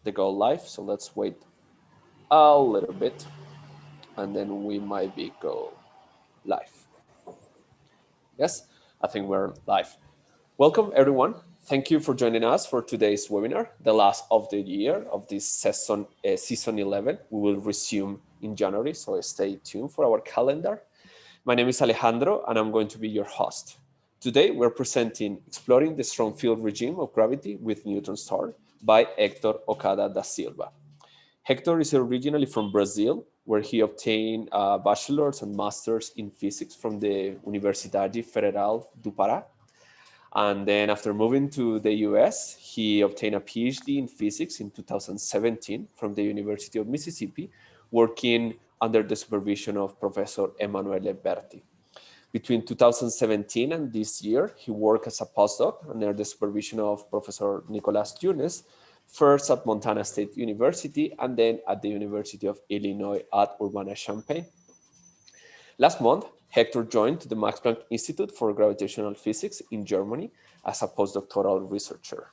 the go live. So let's wait a little bit and then we might be go live. Yes, I think we're live. Welcome everyone. Thank you for joining us for today's webinar, the last of the year of this season 11. We will resume in January, so stay tuned for our calendar. My name is Alejandro and I'm going to be your host. Today we're presenting Exploring the Strong Field Regime of Gravity with Neutron Star by Hector O da Silva. Hector is originally from Brazil, where he obtained a bachelor's and master's in physics from the Universidade Federal do Pará. And then after moving to the US, he obtained a PhD in physics in 2017 from the University of Mississippi, working under the supervision of Professor Emanuele Berti. Between 2017 and this year, he worked as a postdoc under the supervision of Professor Nicolas Younes, first at Montana State University and then at the University of Illinois at Urbana-Champaign. Last month, Hector joined the Max Planck Institute for Gravitational Physics in Germany as a postdoctoral researcher.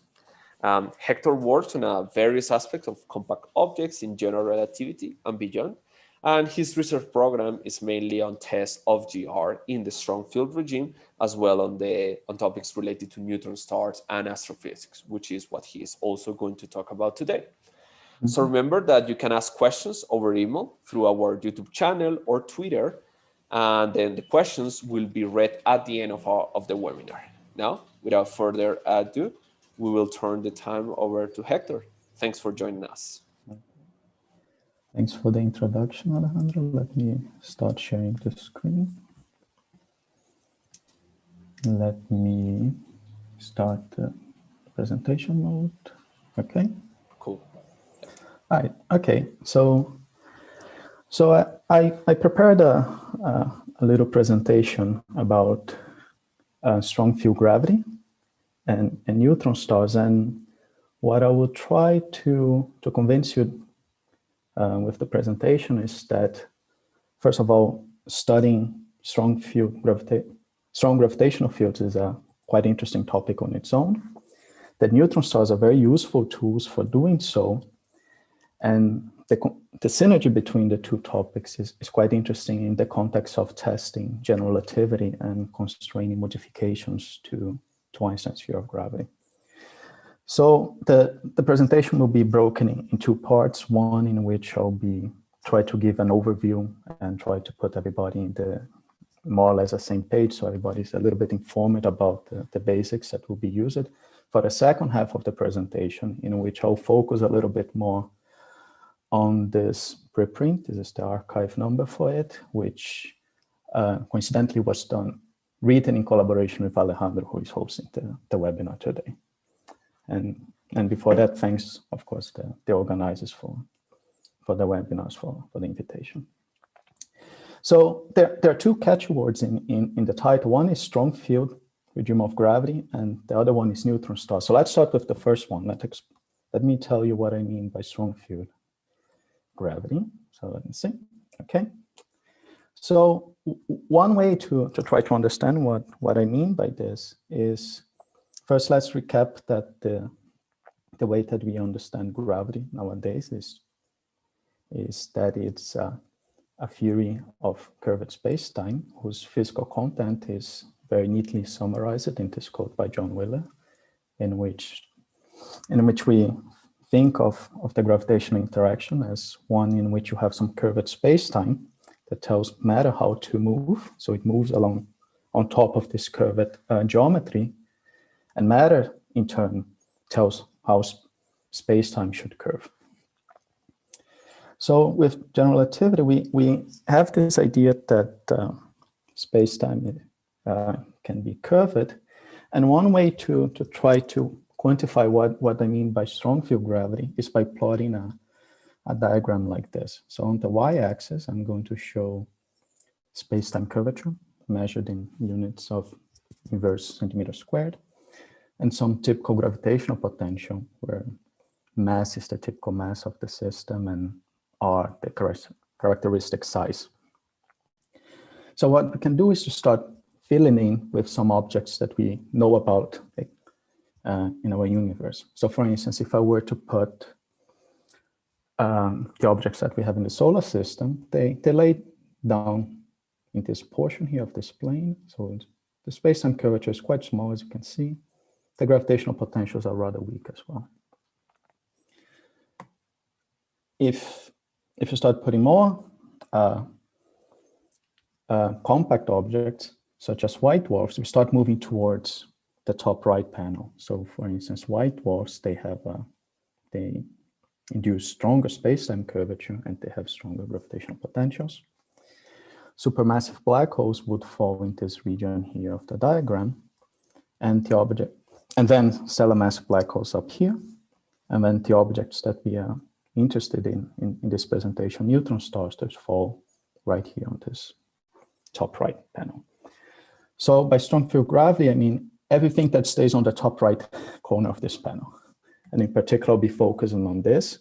Hector works on various aspects of compact objects in general relativity and beyond, and his research program is mainly on tests of GR in the strong field regime, as well on topics related to neutron stars and astrophysics, which is what he is also going to talk about today. So remember that you can ask questions over email through our YouTube channel or Twitter, and then the questions will be read at the end of the webinar. Now, without further ado, we will turn the time over to Hector. Thanks for joining us. Thanks for the introduction, Alejandro. Let me start sharing the screen. Let me start the presentation mode. Okay. Cool. All right. Okay. So I prepared a little presentation about strong field gravity and neutron stars, and what I will try to convince you with the presentation is that, first of all, studying strong gravitational fields is a quite interesting topic on its own, that neutron stars are very useful tools for doing so, and the synergy between the two topics is quite interesting in the context of testing general relativity and constraining modifications to Einstein's theory of gravity. So the presentation will be broken in two parts, one in which I'll try to give an overview and try to put everybody in the more or less the same page, so everybody's a little bit informed about the basics that will be used. For the second half of the presentation, in which I'll focus a little bit more on this preprint. This is the archive number for it, which coincidentally was written in collaboration with Alejandro, who is hosting the webinar today. And before that, thanks, of course, the organizers for the webinars, for the invitation. So there are two catchwords in the title. One is strong field regime of gravity, and the other one is neutron stars. So let's start with the first one. Let me tell you what I mean by strong field gravity. So let me see. Okay. So one way to try to understand what I mean by this is, first, let's recap that the way that we understand gravity nowadays is that it's a theory of curved space-time whose physical content is very neatly summarized in this quote by John Wheeler, in which we think of the gravitational interaction as one in which you have some curved space-time that tells matter how to move. So it moves along on top of this curved geometry, and matter in turn tells how space-time should curve. So with general relativity, we have this idea that space-time can be curved, and one way to try to quantify what I mean by strong field gravity is by plotting a diagram like this. So on the y-axis, I'm going to show space-time curvature measured in units of inverse centimeter squared, and some typical gravitational potential, where mass is the typical mass of the system and R the characteristic size. So what we can do is to start filling in with some objects that we know about in our universe. So for instance, if I were to put the objects that we have in the solar system, they lay down in this portion here of this plane. So the space-time curvature is quite small, as you can see. The gravitational potentials are rather weak as well. If you start putting more compact objects, such as white dwarfs, we start moving towards the top right panel. So for instance, white dwarfs, they induce stronger space-time curvature and they have stronger gravitational potentials. Supermassive black holes would fall in this region here of the diagram, and then stellar massive black holes up here, and then the objects that we are interested in this presentation, neutron stars, that fall right here on this top right panel. So by strong field gravity, I mean everything that stays on the top right corner of this panel. And in particular, I'll be focusing on this.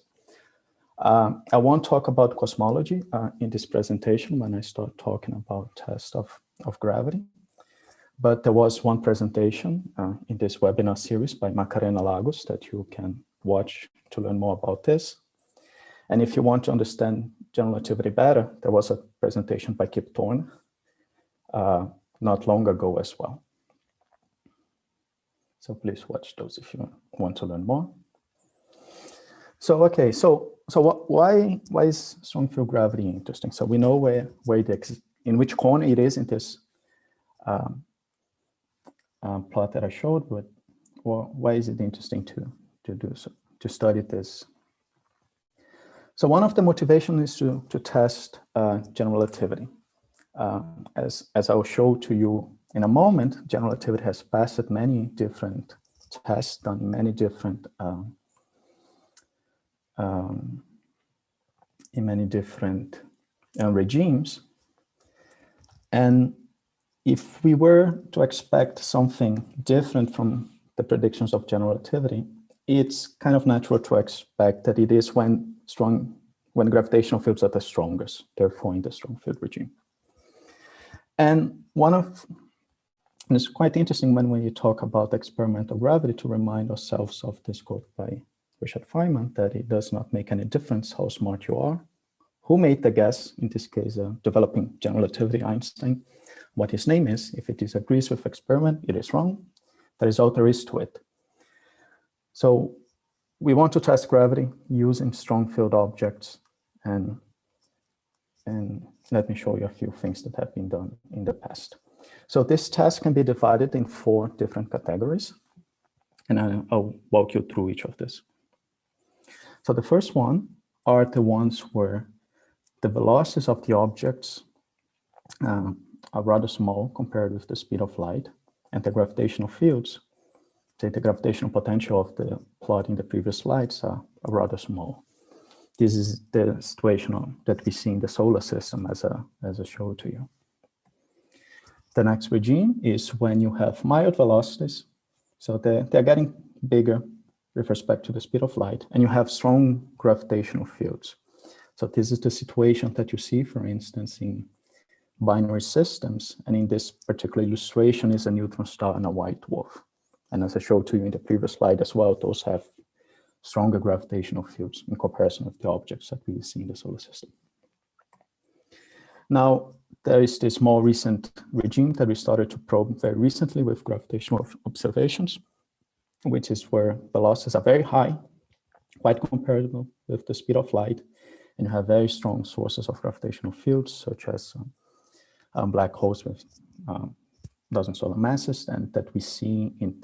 I won't talk about cosmology in this presentation when I start talking about tests of gravity. But there was one presentation in this webinar series by Macarena Lagos that you can watch to learn more about this. And if you want to understand general relativity better, there was a presentation by Kip Thorne not long ago as well. So please watch those if you want to learn more. So okay, so why is strong field gravity interesting? So we know where in which corner it is in this plot that I showed, but why is it interesting to do so, to study this? So one of the motivations is to test general relativity. As I will show to you in a moment, general relativity has passed many different tests done in many different regimes. And if we were to expect something different from the predictions of general relativity, it's kind of natural to expect that it is when gravitational fields are the strongest, therefore in the strong field regime. And it's quite interesting when you talk about experimental gravity to remind ourselves of this quote by Richard Feynman, that it does not make any difference how smart you are, who made the guess, in this case, developing general relativity, Einstein, what his name is. If it disagrees with experiment, it is wrong. The result there is to it. So we want to test gravity using strong field objects, and let me show you a few things that have been done in the past. So this test can be divided in 4 different categories, and I'll walk you through each of this. So the first one are the ones where the velocities of the objects are rather small compared with the speed of light, and the gravitational fields, the gravitational potential of the plot in the previous slides are rather small. This is the situation that we see in the solar system as I showed to you. The next regime is when you have mild velocities, so they're getting bigger with respect to the speed of light, and you have strong gravitational fields. So this is the situation that you see, for instance, in binary systems, and in this particular illustration is a neutron star and a white dwarf. And as I showed to you in the previous slide as well, those have stronger gravitational fields in comparison with the objects that we see in the solar system. Now, there is this more recent regime that we started to probe very recently with gravitational observations, which is where velocities are very high, quite comparable with the speed of light, and you have very strong sources of gravitational fields, such as black holes with dozen solar masses, and that we see in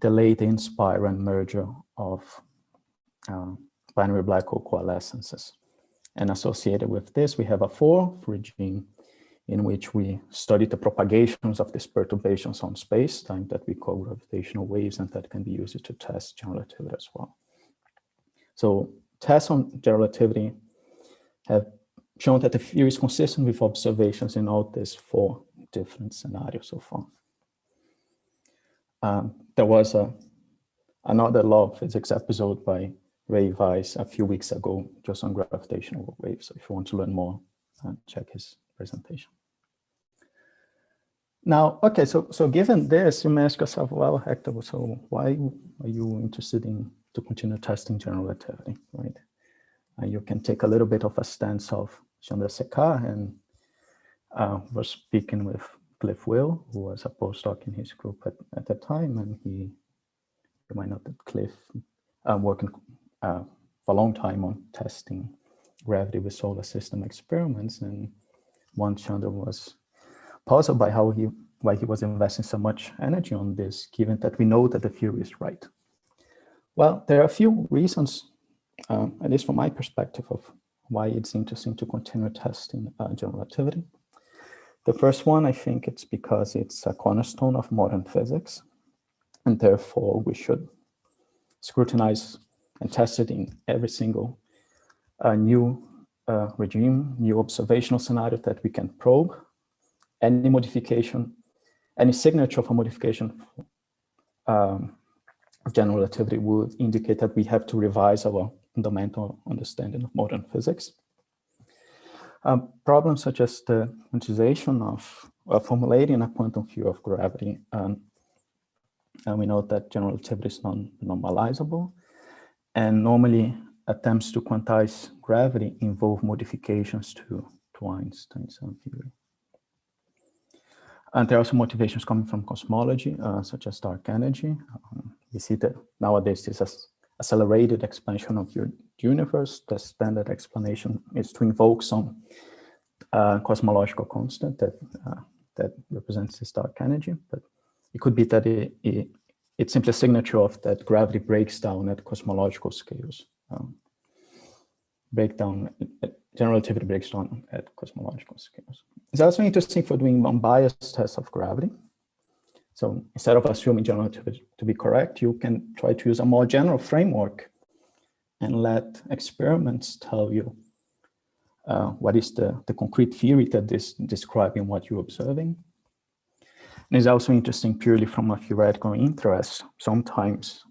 the late inspire merger of binary black hole coalescences. And associated with this, we have a 4th regime in which we study the propagations of these perturbations on space-time that we call gravitational waves, and that can be used to test general relativity as well. So tests on general relativity have shown that the theory is consistent with observations in all these 4 different scenarios so far. There was another law of physics episode by Ray Weiss a few weeks ago, just on gravitational waves. So if you want to learn more, check his presentation. Now, okay, so given this, you may ask yourself, well, Hector, so why are you interested in to continue testing general relativity, right? You can take a little bit of a stance of Chandrasekhar, and was speaking with Cliff Will, who was a postdoc in his group at the time, and you might know that Cliff working for a long time on testing gravity with solar system experiments, and once Chandra was puzzled by why he was investing so much energy on this, given that we know that the theory is right. Well, there are a few reasons, at least from my perspective, of why it's interesting to continue testing general relativity. The first one, I think it's because it's a cornerstone of modern physics, and therefore we should scrutinize and test it in every single new regime, new observational scenario that we can probe. Any modification, any signature of a modification of general relativity would indicate that we have to revise our fundamental understanding of modern physics. Problems such as the quantization of formulating a quantum theory of gravity, and we know that general relativity is non-normalizable, and normally attempts to quantize gravity involve modifications to Einstein's theory. And there are also motivations coming from cosmology, such as dark energy. We see that nowadays this accelerated expansion of your universe. The standard explanation is to invoke some cosmological constant that represents this dark energy, but it could be that it's simply a signature of that gravity breaks down at cosmological scales. General relativity breaks down at cosmological scales. It's also interesting for doing unbiased tests of gravity. So instead of assuming general relativity to be correct, you can try to use a more general framework and let experiments tell you what is the concrete theory that is describing what you're observing. And it's also interesting purely from a theoretical interest. Sometimes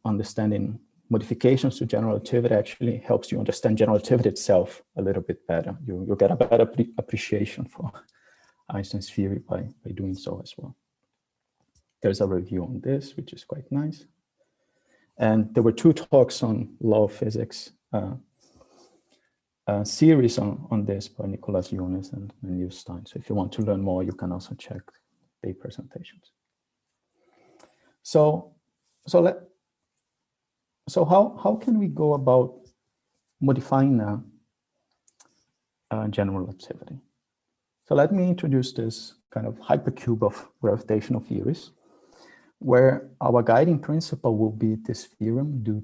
understanding modifications to general relativity actually helps you understand general relativity itself a little bit better. You get a better appreciation for Einstein's theory by doing so as well. There's a review on this, which is quite nice. And there were 2 talks on law of physics series on this by Nicholas Younes and Liu Stein. So if you want to learn more, you can also check their presentations. So how can we go about modifying general relativity? So let me introduce this kind of hypercube of gravitational theories, where our guiding principle will be this theorem due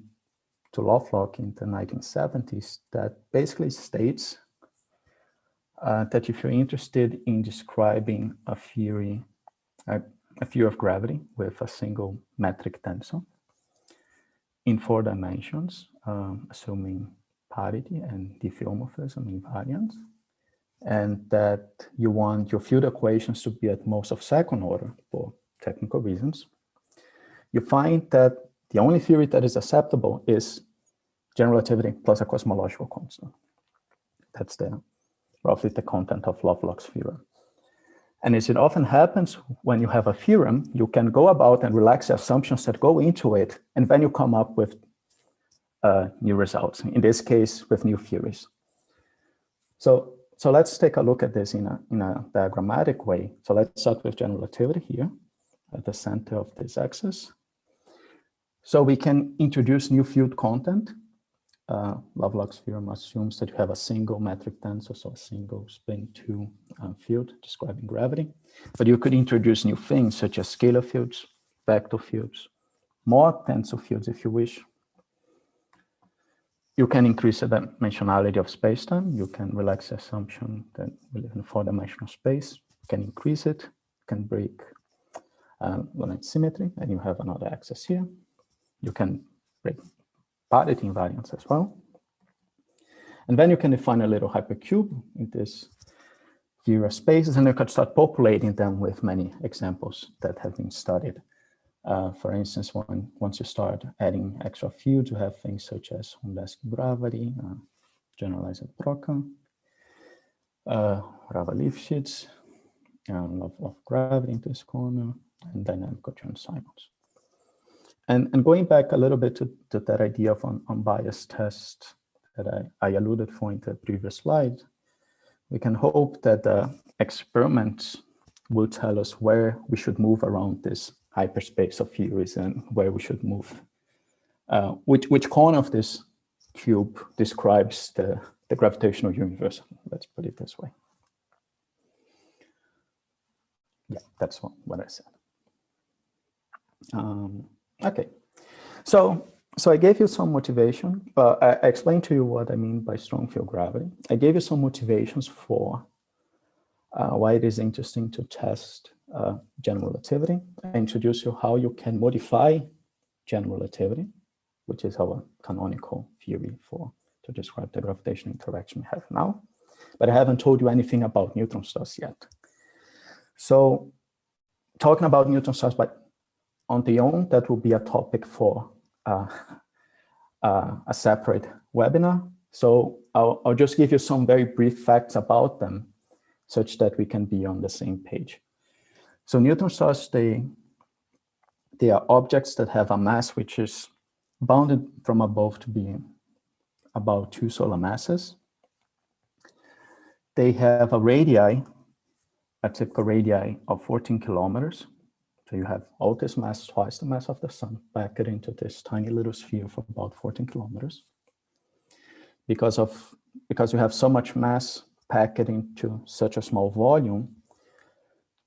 to Lovelock in the 1970s that basically states that if you're interested in describing a theory of gravity with a single metric tensor in 4 dimensions, assuming parity and diffeomorphism invariance, and that you want your field equations to be at most of 2nd order for technical reasons, you find that the only theory that is acceptable is general relativity plus a cosmological constant. That's roughly the content of Lovelock's theorem. And as it often happens when you have a theorem, you can go about and relax the assumptions that go into it, and then you come up with new results, in this case, with new theories. So let's take a look at this in a diagrammatic way. So let's start with general relativity here at the center of this axis. So we can introduce new field content. Lovelock's theorem assumes that you have a single metric tensor, so a single spin 2 field describing gravity. But you could introduce new things such as scalar fields, vector fields, more tensor fields if you wish. You can increase the dimensionality of spacetime. You can relax the assumption that we live in a 4-dimensional space. You can increase it, you can break Lorenz symmetry, and you have another axis here. You can break parity invariance as well. And then you can define a little hypercube in this theory of spaces, and you can start populating them with many examples that have been studied. For instance, once you start adding extra fields, you have things such as Hondesky gravity, generalized Broca, Rava-Lifshitz, law of gravity in this corner, and dynamic Chern-Simons. And going back a little bit to that idea of unbiased test that I alluded for in the previous slide, we can hope that the experiments will tell us where we should move around this hyperspace of theories and where we should move. Which corner of this cube describes the gravitational universe? Let's put it this way. Yeah, that's what I said. Okay, so I gave you some motivation, but I explained to you what I mean by strong field gravity. I gave you some motivations for why it is interesting to test general relativity. I introduced you how you can modify general relativity, which is our canonical theory to describe the gravitational interaction we have now. But I haven't told you anything about neutron stars yet. So talking about neutron stars, but on their own, that will be a topic for a separate webinar. So I'll just give you some very brief facts about them, such that we can be on the same page. So neutron stars, they are objects that have a mass which is bounded from above to be about 2 solar masses. They have a radii, a typical radii of 14 kilometers. So you have all this mass, twice the mass of the sun, packed into this tiny little sphere for about 14 kilometers. Because you have so much mass packed into such a small volume,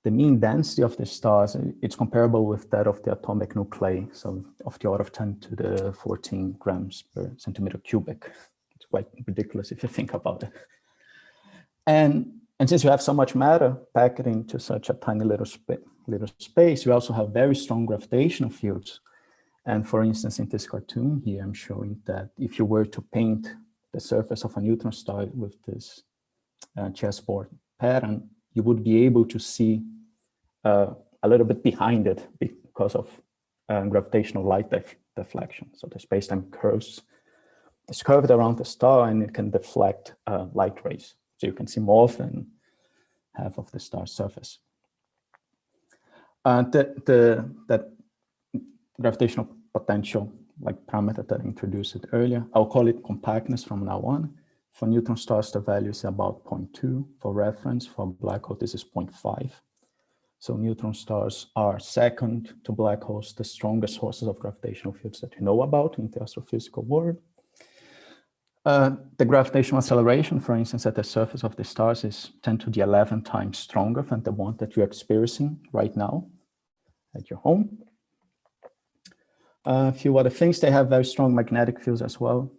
the mean density of the stars, it's comparable with that of the atomic nuclei, so of the order of 10 to the 14 grams per centimeter cubic. It's quite ridiculous if you think about it. And since you have so much matter packed into such a tiny little space, you also have very strong gravitational fields. And for instance, in this cartoon here, I'm showing that if you were to paint the surface of a neutron star with this chessboard pattern, you would be able to see a little bit behind it because of gravitational light deflection. So the space-time curves is curved around the star and it can deflect light rays. So you can see more than half of the star's surface. That gravitational potential, like parameter that I introduced earlier, I'll call it compactness from now on. For neutron stars, the value is about 0.2. For reference, for black hole, this is 0.5. So neutron stars are second to black holes, the strongest sources of gravitational fields that we know about in the astrophysical world. The gravitational acceleration, for instance, at the surface of the stars is 10 to the 11 times stronger than the one that you're experiencing right now at your home. A few other things, they have very strong magnetic fields as well,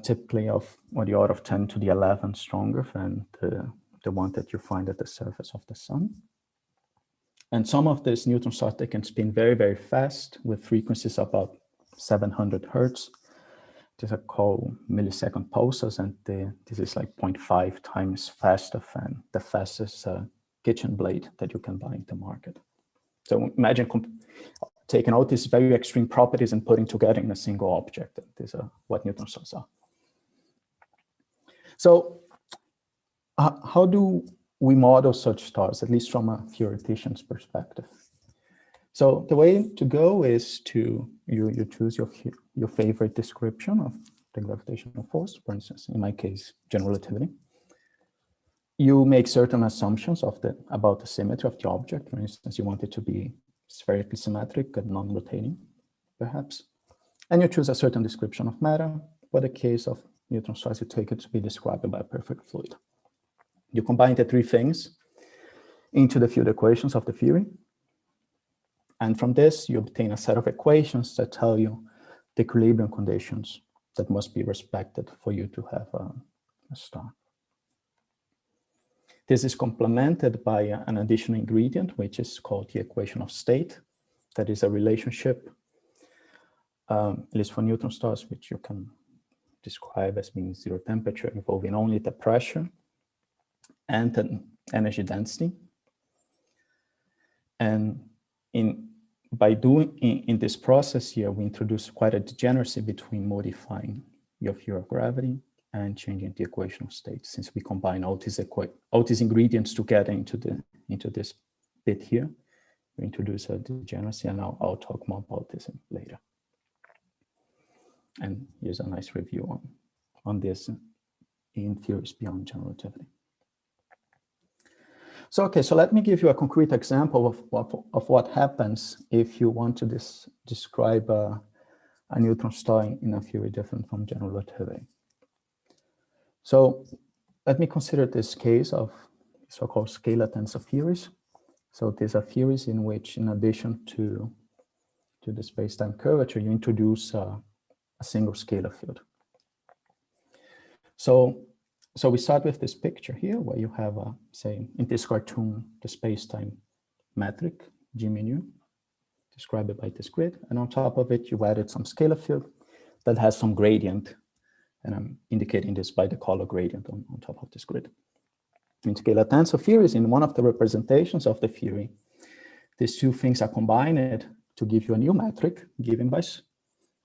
typically of the order of 10 to the 11 stronger than the one that you find at the surface of the sun. And some of these neutron stars, they can spin very, very fast with frequencies about 700 hertz. These are called millisecond pulsars, and this is like 0.5 times faster than the fastest kitchen blade that you can buy in the market. So imagine taking all these very extreme properties and putting together in a single object. These are what neutron stars are. So how do we model such stars, at least from a theoretician's perspective? So the way to go is to you choose your favorite description of the gravitational force. For instance, in my case, general relativity. You make certain assumptions about the symmetry of the object. For instance, you want it to be spherically symmetric and non-rotating, perhaps. And you choose a certain description of matter. For the case of neutron stars, you take it to be described by a perfect fluid. You combine the three things into the field equations of the theory. And from this, you obtain a set of equations that tell you the equilibrium conditions that must be respected for you to have a star. This is complemented by an additional ingredient, which is called the equation of state. That is a relationship, at least for neutron stars, which you can describe as being zero temperature, involving only the pressure and the energy density. And in this process here, we introduce quite a degeneracy between modifying your theory of gravity and changing the equation of state, since we combine all these ingredients together into this bit here. We introduce a degeneracy, and I'll talk more about this later. And here's a nice review on this in theories beyond general relativity. So, okay, so let me give you a concrete example of what happens if you want to describe a neutron star in a theory different from general relativity. So let me consider this case of so-called scalar-tensor theories. So these are theories in which, in addition to the space-time curvature, you introduce a single scalar field. So we start with this picture here, where you have, say, in this cartoon, the space-time metric, G mu, described by this grid. And on top of it, you added some scalar field that has some gradient. And I'm indicating this by the color gradient on top of this grid. In scalar-tensor theories, in one of the representations of the theory, these two things are combined to give you a new metric given by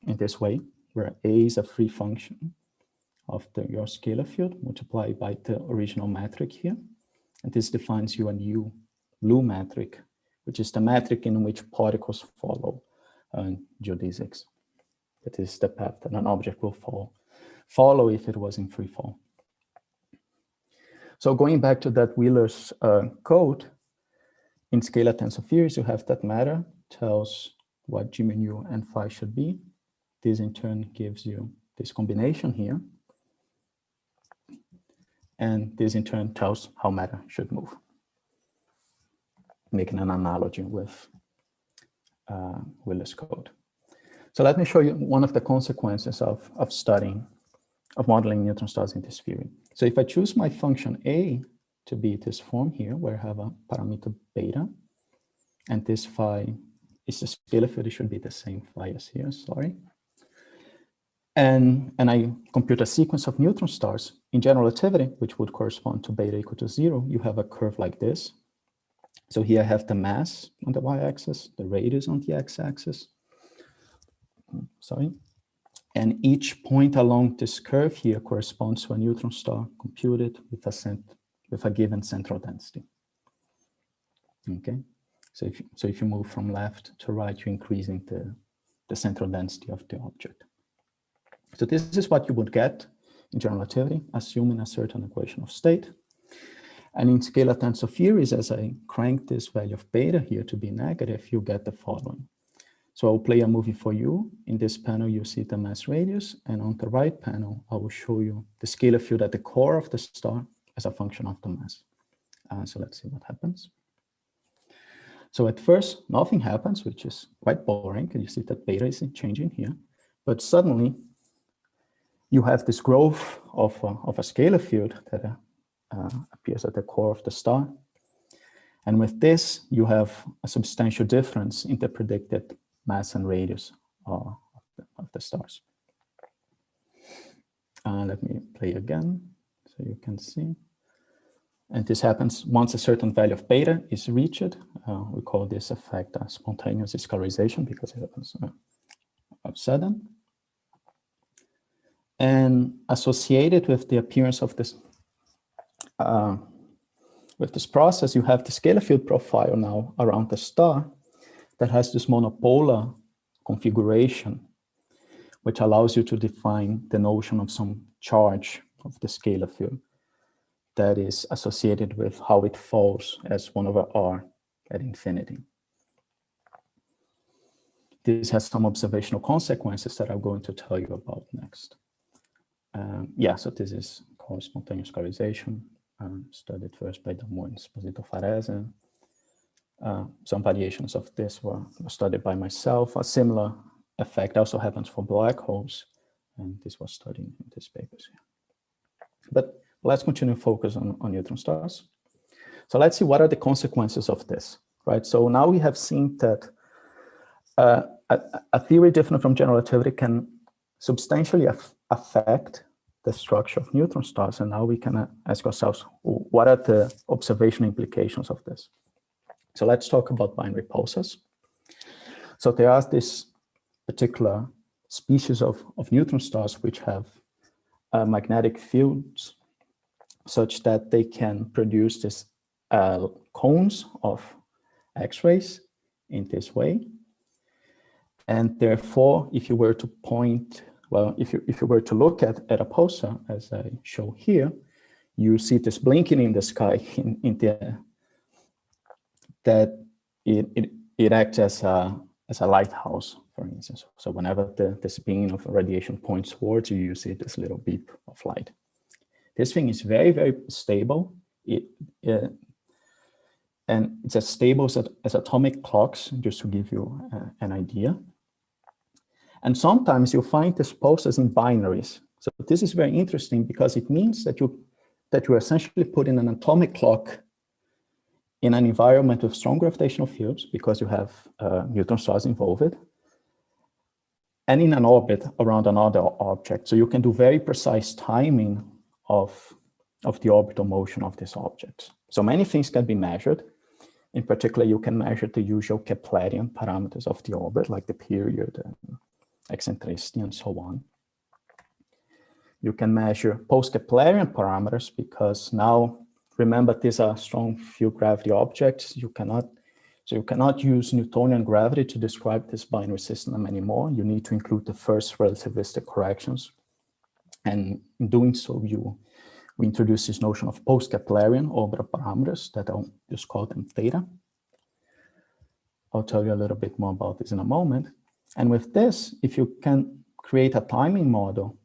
in this way, where A is a free function of your scalar field multiplied by the original metric here. And this defines you a new blue metric, which is the metric in which particles follow geodesics. That is the path that an object will follow if it was in free fall. So going back to that Wheeler's code, in scalar-tensor theories, you have that matter tells what G mu and phi should be. This in turn gives you this combination here. And this in turn tells how matter should move, making an analogy with Wheeler's code. So let me show you one of the consequences of modeling neutron stars in this theory. So if I choose my function A to be this form here, where I have a parameter beta, and this phi is the scalar field, it should be the same phi as here, sorry. And I compute a sequence of neutron stars in general relativity, which would correspond to beta equal to 0. You have a curve like this. So here I have the mass on the y-axis, the radius on the x-axis. Sorry. And each point along this curve here corresponds to a neutron star computed with a given central density. Okay. So if you move from left to right, you're increasing the central density of the object. So this is what you would get in general relativity, assuming a certain equation of state. And in scalar-tensor theories, as I crank this value of beta here to be negative, you get the following. So I'll play a movie for you. In this panel, you see the mass radius. And on the right panel, I will show you the scalar field at the core of the star as a function of the mass. So let's see what happens. So at first, nothing happens, which is quite boring. You see that beta is changing here. But suddenly, you have this growth of a scalar field that appears at the core of the star. And with this, you have a substantial difference in the predicted mass and radius of the stars. Let me play again so you can see. And this happens once a certain value of beta is reached. We call this effect a spontaneous scalarization because it happens of sudden. And associated with the appearance of this, with this process, you have the scalar field profile now around the star that has this monopolar configuration, which allows you to define the notion of some charge of the scalar field that is associated with how it falls as 1 over r at infinity. This has some observational consequences that I'm going to tell you about next. So this is called spontaneous scalarization, studied first by Damon and Esposito Farese. Some variations of this were studied by myself. A similar effect also happens for black holes, and this was studied in these papers here. But let's continue to focus on neutron stars. So let's see what are the consequences of this, right? So now we have seen that a theory different from general relativity can substantially affect the structure of neutron stars. And now we can ask ourselves, what are the observational implications of this? So let's talk about binary pulsars. So there are this particular species of neutron stars which have magnetic fields such that they can produce this cones of X-rays in this way. And therefore, if you were to point Well, if you were to look at a pulsar, as I show here, you see this blinking in the sky in the that it acts as a lighthouse, for instance. So whenever the spin of radiation points towards you, you see this little beep of light. This thing is very, very stable. And it's as stable as atomic clocks, just to give you an idea. And sometimes you find these pulsars in binaries. So this is very interesting because it means that you essentially put in an atomic clock in an environment with strong gravitational fields, because you have neutron stars involved, and in an orbit around another object. So you can do very precise timing of the orbital motion of these objects. So many things can be measured. In particular, you can measure the usual Keplerian parameters of the orbit, like the period and eccentricity and so on. You can measure post-Keplerian parameters, because now, remember, these are strong field gravity objects. You cannot use Newtonian gravity to describe this binary system anymore. You need to include the first relativistic corrections. And in doing so, we introduce this notion of post-Keplerian orbital parameters that I'll just call them theta. I'll tell you a little bit more about this in a moment. And with this, if you can create a timing model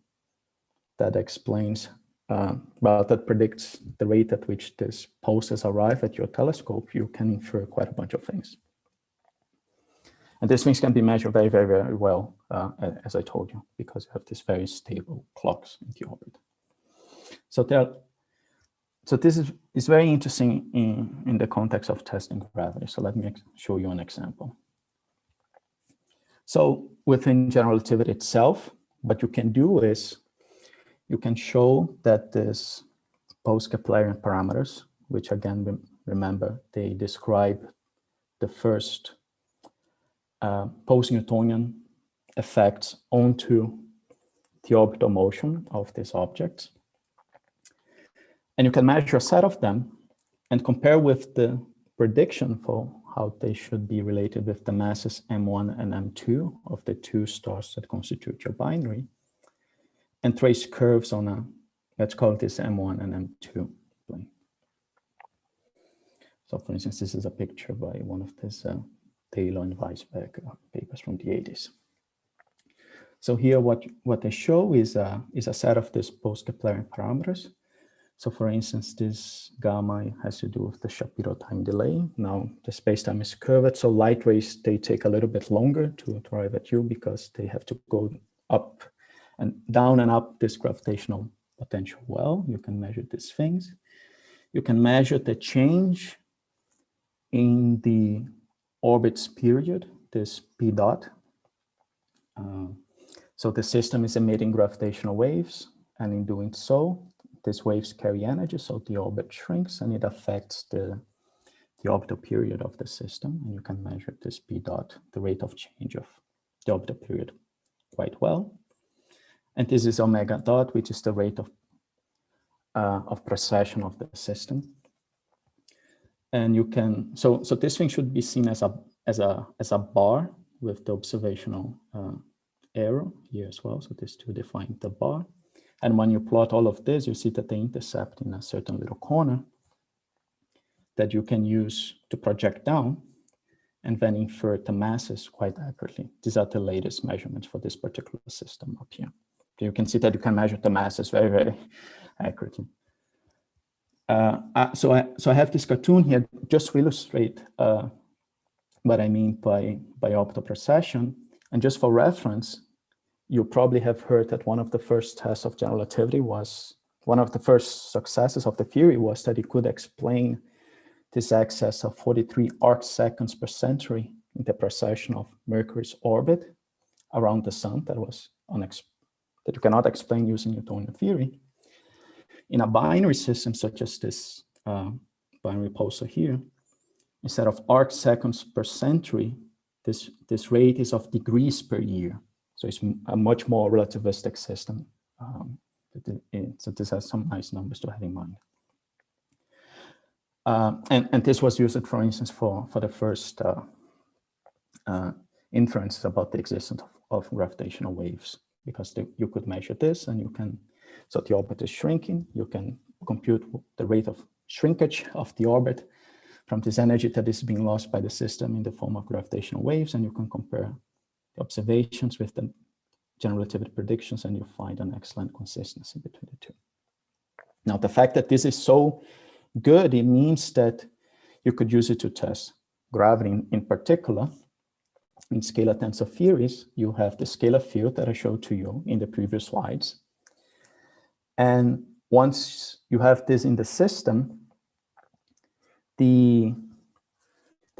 that explains, that predicts the rate at which these pulsars arrive at your telescope, you can infer quite a bunch of things. And these things can be measured very, very, very well, as I told you, because you have these very stable clocks in the orbit. So this is very interesting in the context of testing gravity. So let me show you an example. So within general relativity itself, what you can do is you can show that this post-Keplerian parameters, which again, remember, they describe the first post-Newtonian effects onto the orbital motion of these objects. And you can measure a set of them and compare with the prediction for how they should be related with the masses M1 and M2 of the two stars that constitute your binary, and trace curves on a, let's call this M1 and M2 plane. So for instance, this is a picture by one of these Taylor and Weisberg papers from the 80s. So here what they show is a set of these post-Keplerian parameters. So for instance, this gamma has to do with the Shapiro time delay. Now the space-time is curved, so light rays, they take a little bit longer to arrive at you because they have to go up and down and up this gravitational potential well. You can measure these things. You can measure the change in the orbit's period, this p dot. So the system is emitting gravitational waves, and in doing so, these waves carry energy, so the orbit shrinks, and it affects the orbital period of the system. And you can measure this p dot, the rate of change of the orbital period, quite well. And this is omega dot, which is the rate of precession of the system. And you can, so this thing should be seen as a bar with the observational arrow here as well. So this to define the bar. And when you plot all of this, you see that they intercept in a certain little corner that you can use to project down and then infer the masses quite accurately. These are the latest measurements for this particular system up here. So you can see that you can measure the masses very, very accurately. So I have this cartoon here just to illustrate what I mean by orbital precession. And just for reference, you probably have heard that one of the first tests of general relativity was, one of the first successes of the theory was that it could explain this excess of 43 arc seconds per century in the precession of Mercury's orbit around the sun that was that you cannot explain using Newtonian theory. In a binary system such as this binary pulsar here, instead of arc seconds per century, this rate is of degrees per year. So it's a much more relativistic system. So this has some nice numbers to have in mind. And this was used, for instance, for the first inferences about the existence of gravitational waves because you could measure this and you can, so the orbit is shrinking, you can compute the rate of shrinkage of the orbit from this energy that is being lost by the system in the form of gravitational waves, and you can compare the observations with the general relativity predictions, and you find an excellent consistency between the two. Now, the fact that this is so good, it means that you could use it to test gravity in particular. In scalar-tensor theories, you have the scalar field that I showed to you in the previous slides. And once you have this in the system, the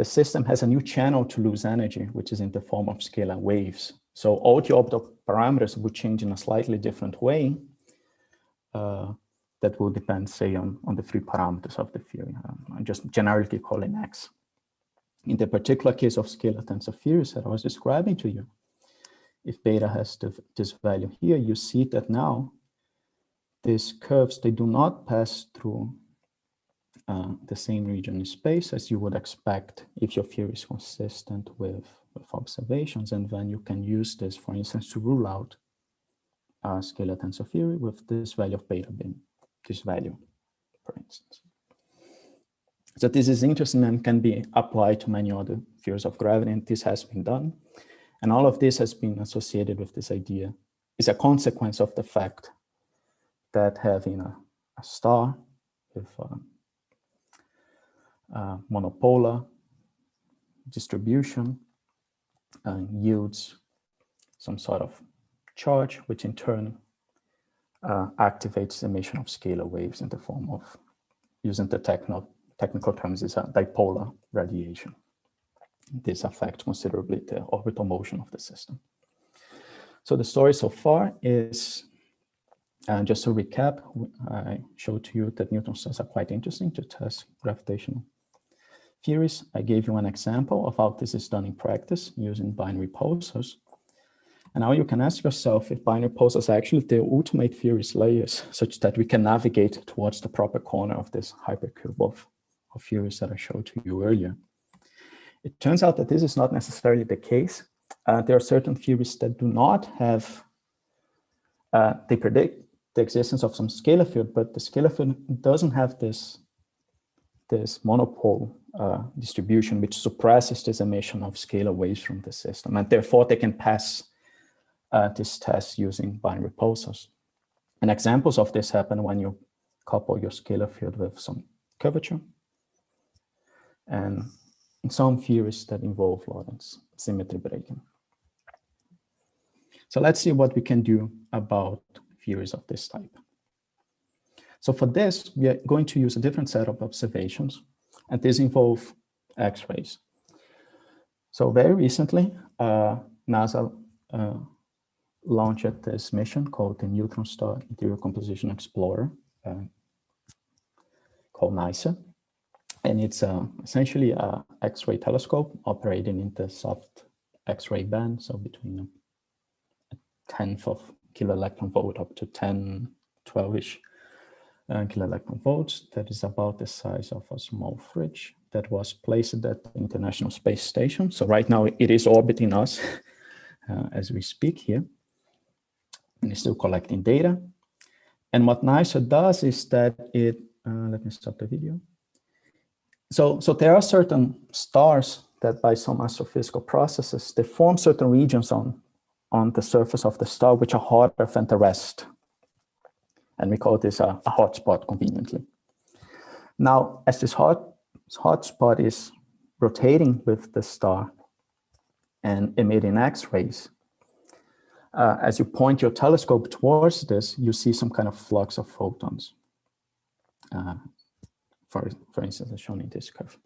system has a new channel to lose energy, which is in the form of scalar waves. So all the orbital parameters would change in a slightly different way. That will depend, say, on the three parameters of the theory. I'm just generally calling X. In the particular case of scalar-tensor theories that I was describing to you, if beta has this value here, you see that now these curves, they do not pass through the same region in space as you would expect if your theory is consistent with observations. And then you can use this, for instance, to rule out scalar-tensor theory with this value of beta being this value, for instance. So this is interesting and can be applied to many other theories of gravity, and this has been done. And all of this has been associated with this idea, is a consequence of the fact that having a star with monopolar distribution yields some sort of charge, which in turn activates the emission of scalar waves in the form of, using the technical terms, is a dipolar radiation. This affects considerably the orbital motion of the system. So the story so far is, just to recap, I showed to you that neutron stars are quite interesting to test gravitational theories. I gave you an example of how this is done in practice using binary pulsars. And now you can ask yourself if binary pulsars are actually the ultimate theories layers, such that we can navigate towards the proper corner of this hypercube of theories that I showed to you earlier. It turns out that this is not necessarily the case. There are certain theories that do not have, they predict the existence of some scalar field, but the scalar field doesn't have this monopole distribution, which suppresses this emission of scalar waves from the system. And therefore, they can pass this test using binary pulsars. And examples of this happen when you couple your scalar field with some curvature, and in some theories that involve Lorenz symmetry breaking. So let's see what we can do about theories of this type. So for this, we are going to use a different set of observations, and these involve X-rays. So very recently, NASA launched this mission called the Neutron Star Interior Composition Explorer, called NISA. And it's essentially an X-ray telescope operating in the soft X-ray band, so between a 1/10 of kilo-electron volt up to 10, 12-ish kilo-electron volts. That is about the size of a small fridge that was placed at the International Space Station. So right now it is orbiting us as we speak here, and it's still collecting data. And what NISA does is that it, let me stop the video. So there are certain stars that by some astrophysical processes, they form certain regions on the surface of the star, which are hotter than the rest. And we call this a hotspot conveniently. Now, as this hotspot is rotating with the star and emitting X-rays, as you point your telescope towards this, you see some kind of flux of photons. For instance, as shown in this curve.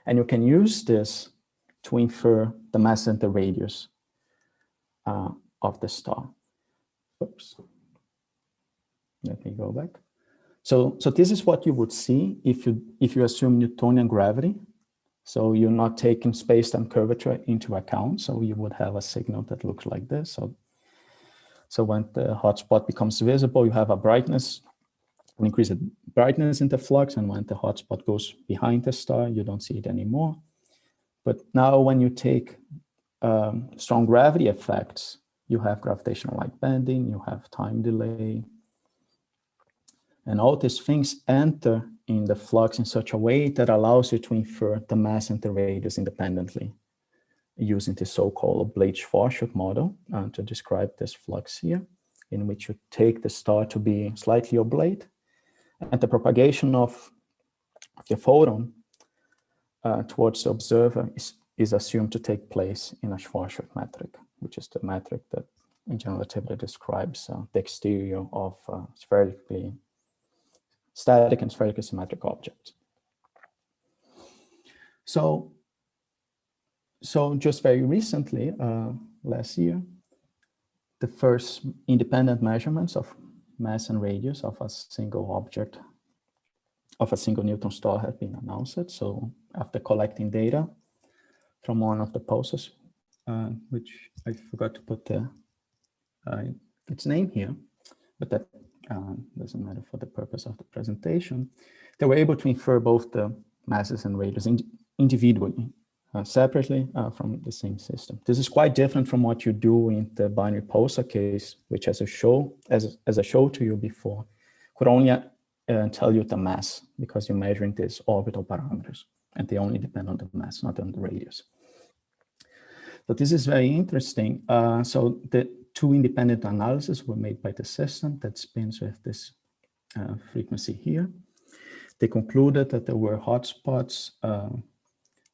And you can use this to infer the mass and the radius of the star. Oops. Let me go back. So this is what you would see if you assume Newtonian gravity. So you're not taking space-time curvature into account. So you would have a signal that looks like this. So when the hotspot becomes visible, you have a brightness, an increase in brightness in the flux, and when the hotspot goes behind the star, you don't see it anymore. But now when you take strong gravity effects you have gravitational light bending, you have time delay. And all these things enter in the flux in such a way that allows you to infer the mass and the radius independently, using the so-called oblate-Schwarzschild model to describe this flux here, in which you take the star to be slightly oblate, and the propagation of the photon towards the observer is assumed to take place in a Schwarzschild metric, which is the metric that in general relativity describes the exterior of static and spherically symmetric objects. So just very recently, last year, the first independent measurements of mass and radius of a single object, of a single neutron star have been announced. So after collecting data from one of the pulsars, which I forgot to put its name here, but that doesn't matter for the purpose of the presentation, they were able to infer both the masses and radius individually, separately from the same system. This is quite different from what you do in the binary pulsar case, which as I showed to you before, could only tell you the mass because you're measuring these orbital parameters and they only depend on the mass, not on the radius. So this is very interesting. So the two independent analyses were made by the system that spins with this frequency here. They concluded that there were hotspots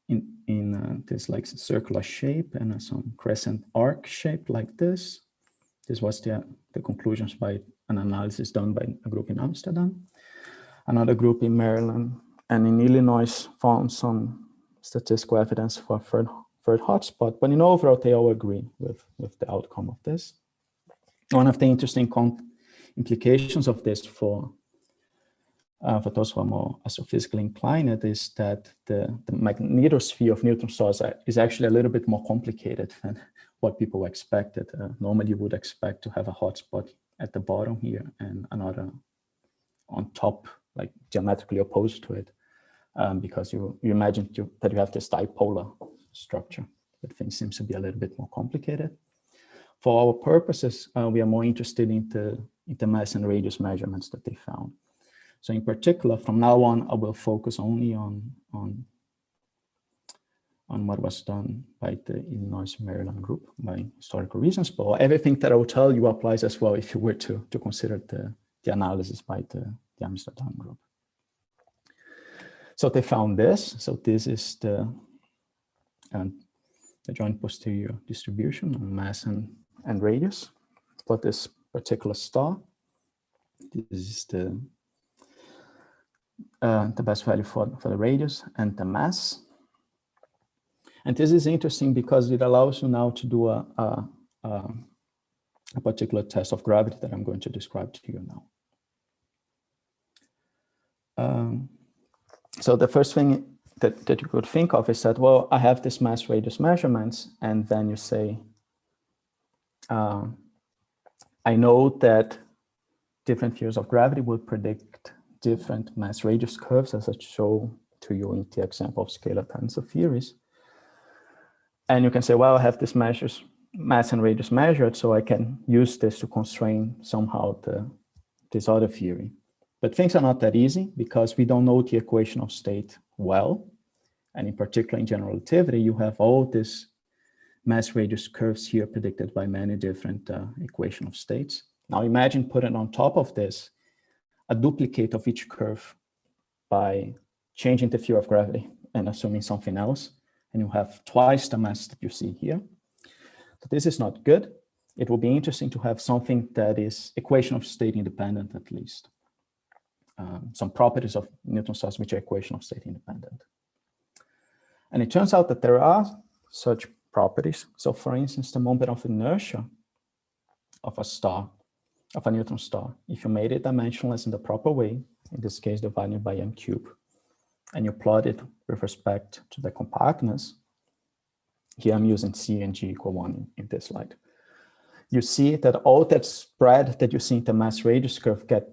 in this like circular shape and some crescent arc shape like this. This was the conclusions by an analysis done by a group in Amsterdam. Another group in Maryland and in Illinois found some statistical evidence for a third hotspot, but in overall they all agree with the outcome of this. One of the interesting implications of this for those who are more astrophysically inclined is that the magnetosphere of neutron stars is actually a little bit more complicated than what people expected. Normally you would expect to have a hotspot at the bottom here and another on top, like geometrically opposed to it, because you imagine that you have this dipolar structure, but things seems to be a little bit more complicated. For our purposes, we are more interested in the mass and radius measurements that they found. So in particular, from now on, I will focus only on what was done by the Illinois Maryland group by historical reasons, but everything that I will tell you applies as well if you were to consider the analysis by the Amsterdam group. So they found this. So this is the joint posterior distribution on mass and radius for this particular star. This is the best value for the radius and the mass. And this is interesting because it allows you now to do a particular test of gravity that I'm going to describe to you now. So the first thing that you could think of is that, well, I have this mass radius measurements, and then you say, I know that different theories of gravity will predict different mass radius curves, as I show to you in the example of scalar-tensor theories. And you can say, well, I have this mass and radius measured, so I can use this to constrain somehow this other theory. But things are not that easy because we don't know the equation of state well. And in particular, in general relativity, you have all these mass radius curves here predicted by many different equation of states. Now imagine putting on top of this a duplicate of each curve by changing the theory of gravity and assuming something else, and you have twice the mass that you see here. So this is not good. It will be interesting to have something that is equation of state independent at least. Some properties of neutron stars which are equation of state independent. And it turns out that there are such properties. So for instance, the moment of inertia of a star, of a neutron star, if you made it dimensionless in the proper way, in this case divided by m cubed, and you plot it with respect to the compactness, here I'm using C and G equal 1 in this slide, you see that all that spread that you see in the mass radius curve get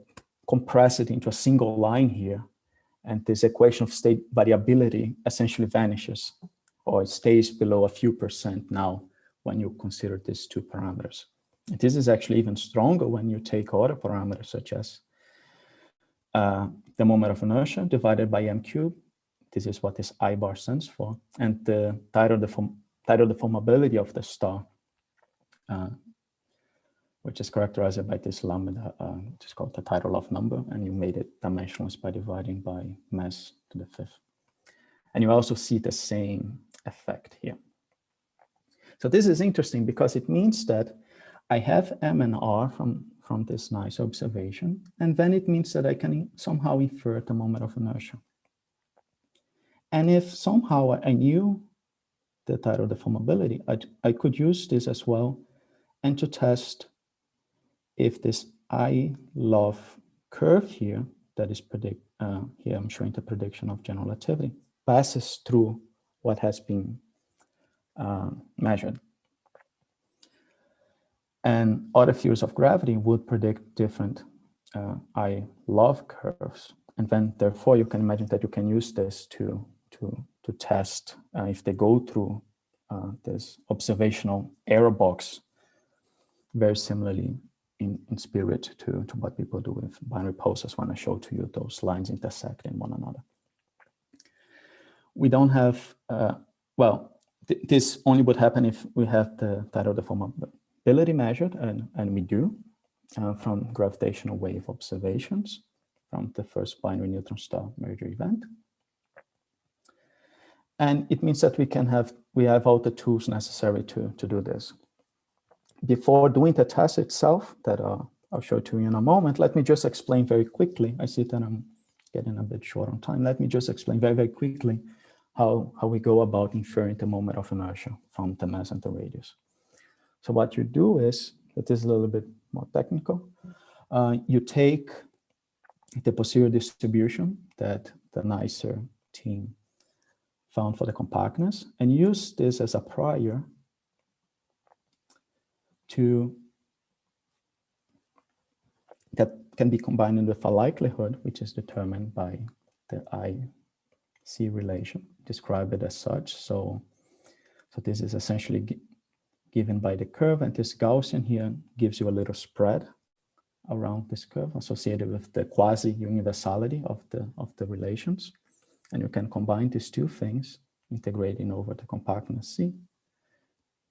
compressed into a single line here, and this equation of state variability essentially vanishes, or it stays below a few % now when you consider these two parameters. This is actually even stronger when you take other parameters such as the moment of inertia divided by m cubed. This is what this I bar stands for, and the tidal deformability of the star, which is characterized by this lambda, which is called the tidal love number, and you made it dimensionless by dividing by mass to the fifth. And you also see the same effect here. So this is interesting because it means that I have M and R from this nice observation, and then it means that I can somehow infer the moment of inertia. And if somehow I knew the tidal deformability, I could use this as well and to test if this I love curve here, that is here I'm showing the prediction of general relativity, passes through what has been measured. And other theories of gravity would predict different I love curves. And then therefore you can imagine that you can use this to test if they go through this observational error box very similarly in spirit to what people do with binary pulsars when I show to you those lines intersecting one another. We don't have, this only would happen if we have the tidal deformability measured, and we do, from gravitational wave observations from the first binary neutron star merger event. And it means that we have all the tools necessary to do this. Before doing the test itself, that I'll show to you in a moment, let me just explain very quickly. I see that I'm getting a bit short on time. Let me just explain very, very quickly how we go about inferring the moment of inertia from the mass and the radius. So what you do is, that is a little bit more technical, you take the posterior distribution that the nicer team found for the compactness and use this as a prior that can be combined with a likelihood, which is determined by the IC relation, describe it as such. So this is essentially given by the curve, and this Gaussian here gives you a little spread around this curve associated with the quasi-universality of the relations. And you can combine these two things, integrating over the compactness C,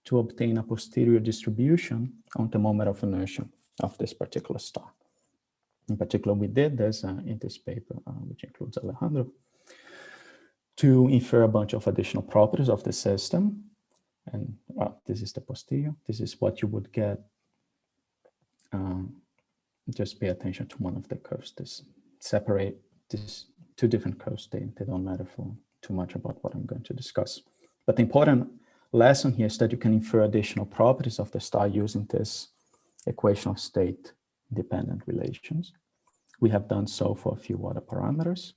to obtain a posterior distribution on the moment of inertia of this particular star. In particular, we did this in this paper, which includes Alejandro, to infer a bunch of additional properties of the system. And this is the posterior. This is what you would get. Just pay attention to one of the curves. This separate these two different curves. They don't matter for too much about what I'm going to discuss. But the important lesson here is that you can infer additional properties of the star using this equation of state-dependent relations. We have done so for a few other parameters,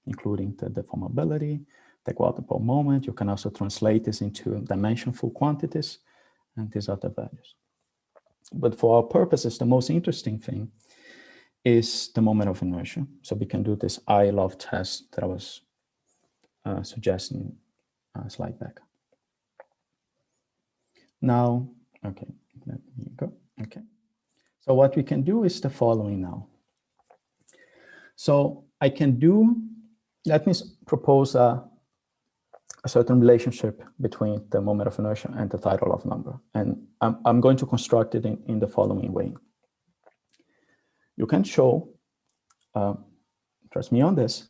including the deformability, the quadrupole moment. You can also translate this into dimensionful quantities and these other values. But for our purposes, the most interesting thing is the moment of inertia. So we can do this I love test that I was suggesting a slide back. Now, okay, let me go. Okay. So what we can do is the following now. So I can do, let me propose a certain relationship between the moment of inertia and the tidal love number. And I'm going to construct it in the following way. You can show, trust me on this,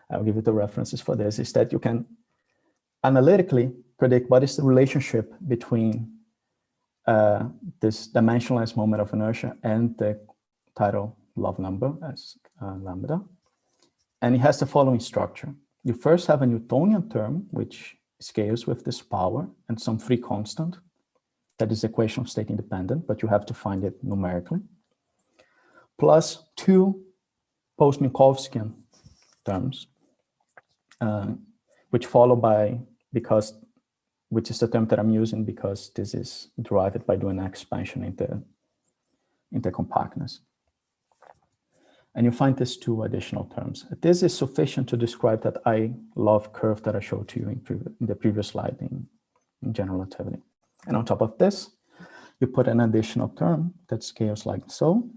I'll give you the references for this, is that you can analytically predict what is the relationship between this dimensionless moment of inertia and the tidal love number as lambda. And it has the following structure. You first have a Newtonian term, which scales with this power and some free constant. That is the equation of state independent, but you have to find it numerically. Plus two post-Minkowskian terms, which follow by, which is the term that I'm using because this is derived by doing an expansion into compactness. And you find these two additional terms. This is sufficient to describe that I love curve that I showed to you in the previous slide in general relativity. And on top of this, you put an additional term that scales like so,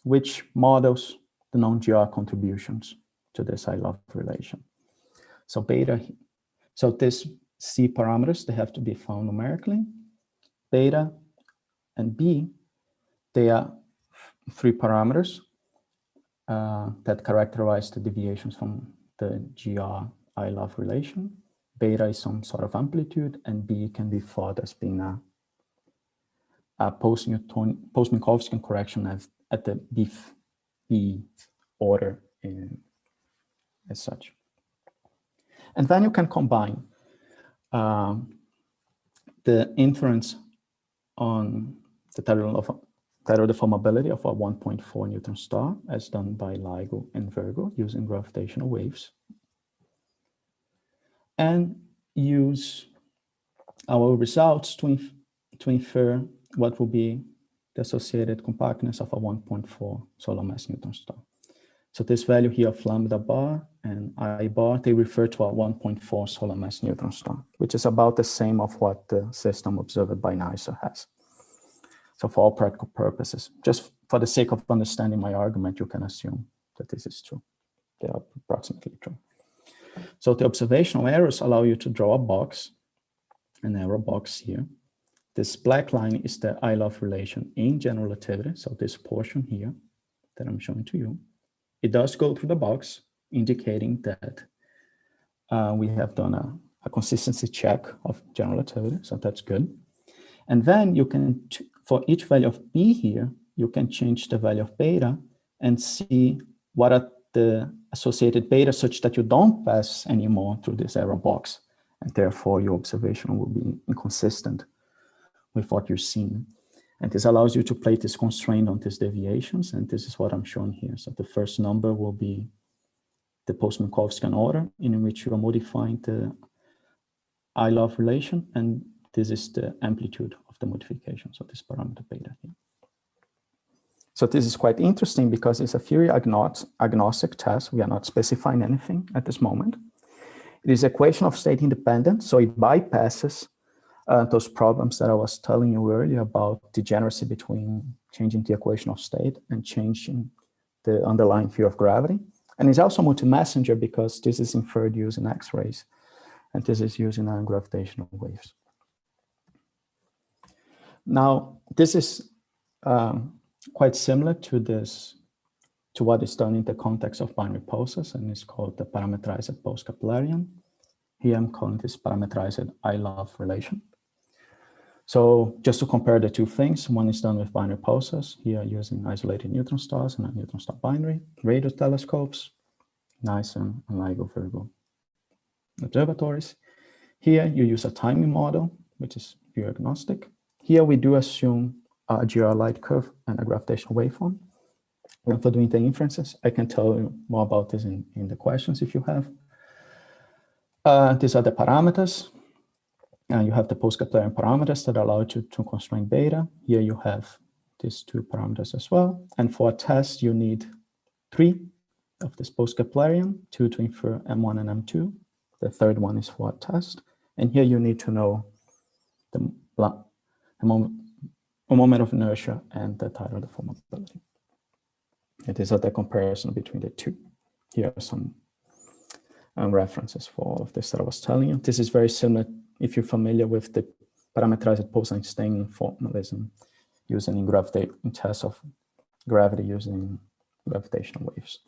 which models the non-GR contributions to this I love relation. So beta, so this C parameters, they have to be found numerically. Beta and B, they are three parameters that characterize the deviations from the GR I love relation. Beta is some sort of amplitude, and B can be thought as being a post-Minkowski correction at the B order as such. And then you can combine the inference on the tidal deformability of a 1.4 neutron star, as done by LIGO and Virgo using gravitational waves, and use our results to infer what will be the associated compactness of a 1.4 solar mass neutron star. So this value here of lambda bar and I bar, they refer to a 1.4 solar mass neutron star, which is about the same of what the system observed by NICER has. So for all practical purposes, just for the sake of understanding my argument, you can assume that this is true. They are approximately true. So the observational errors allow you to draw a box, an error box here. This black line is the I love relation in general relativity. So this portion here that I'm showing to you, it does go through the box, indicating that we have done a consistency check of general relativity. So that's good. And then you can, for each value of B here, you can change the value of beta and see what are the associated beta such that you don't pass anymore through this error box. And therefore your observation will be inconsistent with what you're seeing. And this allows you to play this constraint on these deviations. And this is what I'm showing here. So the first number will be the post-Minkowski order in which you are modifying the I love relation. And this is the amplitude of the modification. So this parameter beta here. So this is quite interesting because it's a theory agnostic test. We are not specifying anything at this moment. It is equation of state independent. So it bypasses those problems that I was telling you earlier about degeneracy between changing the equation of state and changing the underlying theory of gravity. And it's also multi-messenger because this is inferred using X-rays and this is using gravitational waves. Now, this is quite similar to what is done in the context of binary pulsars, and it's called the parametrized post-Keplerian. Here I'm calling this parametrized I love relation. So just to compare the two things, one is done with binary pulsars, here using isolated neutron stars and a neutron star binary, radio telescopes, NICER and LIGO Virgo observatories. Here you use a timing model, which is view agnostic. Here we do assume a GR light curve and a gravitational waveform. And for doing the inferences, I can tell you more about this in the questions if you have. These are the parameters. You have the post-Keplerian parameters that allow you to constrain beta. Here you have these two parameters as well. And for a test, you need 3 of this post-Keplerian, 2 to infer M1 and M2. The third one is for a test. And here you need to know the moment of inertia and the tidal deformability. It is the comparison between the two. Here are some references for all of this that I was telling you. This is very similar if you're familiar with the parametrized post-Einsteinian formalism using in tests of gravity using gravitational waves.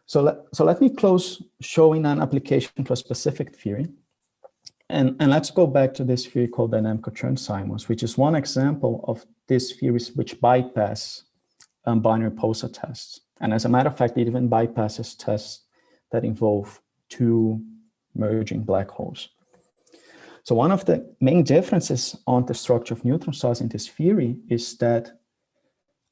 So let me close showing an application to a specific theory. And let's go back to this theory called dynamical Chern-Simons, which is one example of these theories which bypass binary pulsar tests. And as a matter of fact, it even bypasses tests that involve 2 merging black holes. So one of the main differences on the structure of neutron stars in this theory is that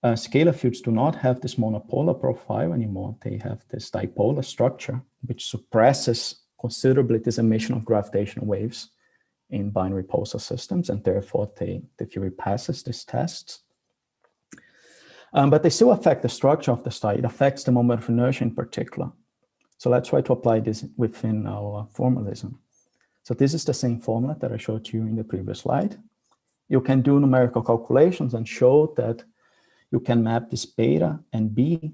scalar fields do not have this monopolar profile anymore. They have this dipolar structure, which suppresses considerably this emission of gravitational waves in binary pulsar systems, and therefore the theory passes these tests. But they still affect the structure of the star. It affects the moment of inertia in particular. So let's try to apply this within our formalism. So this is the same formula that I showed you in the previous slide. you can do numerical calculations and show that you can map this beta and B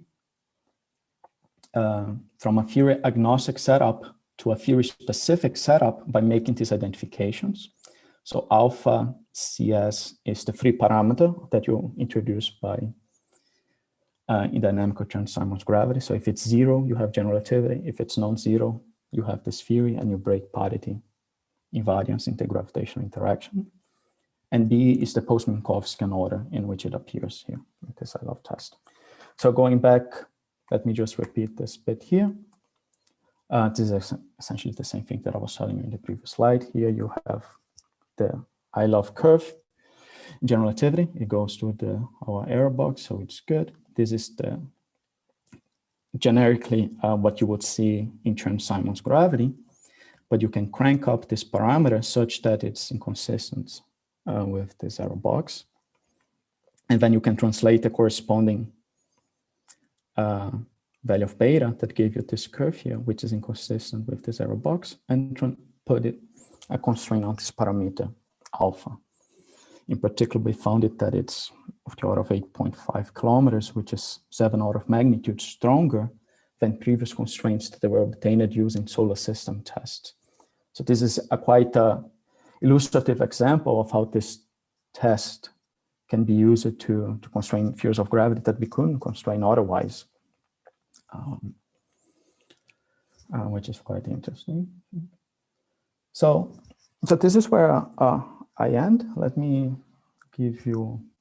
from a theory agnostic setup to a theory specific setup by making these identifications. So alpha CS is the free parameter that you introduce by in dynamical Chern-Simons gravity. So if it's 0, you have general relativity. If it's non-zero, you have this theory and you break parity invariance in the gravitational interaction. And B is the post-Minkowskian order in which it appears here in this I love test. So going back, let me just repeat this bit here. This is essentially the same thing that I was telling you in the previous slide. Here you have the I love curve, general relativity. It goes to our error box, so it's good. This is the generically what you would see in Chern-Simons gravity, but you can crank up this parameter such that it's inconsistent with this error box. And then you can translate the corresponding value of beta that gave you this curve here, which is inconsistent with this error box, and put it a constraint on this parameter alpha. In particular, we found it that it's of the order of 8.5 kilometers, which is 7 orders of magnitude stronger than previous constraints that were obtained using solar system tests. So this is a quite illustrative example of how this test can be used to constrain fields of gravity that we couldn't constrain otherwise, which is quite interesting. So this is where I end. Let me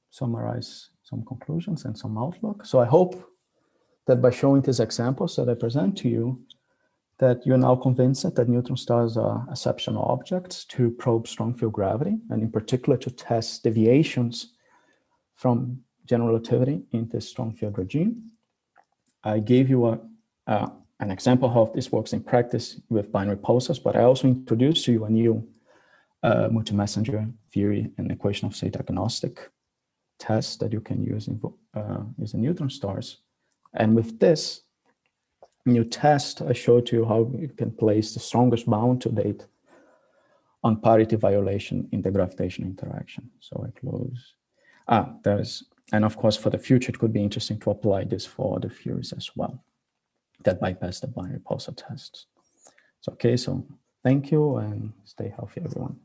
summarize some conclusions and some outlook. So I hope that by showing these examples that I present to you, that you're now convinced that neutron stars are exceptional objects to probe strong field gravity, and in particular to test deviations from general relativity in this strong field regime. I gave you an example of how this works in practice with binary pulsars, but I also introduced to you a new multi-messenger theory and equation of state agnostic test that you can use in using neutron stars. And with this new test, I showed you how you can place the strongest bound to date on parity violation in the gravitational interaction. So I close. And of course, for the future, it could be interesting to apply this for other theories as well that bypass the binary pulsar tests. So, okay, so thank you and stay healthy, everyone.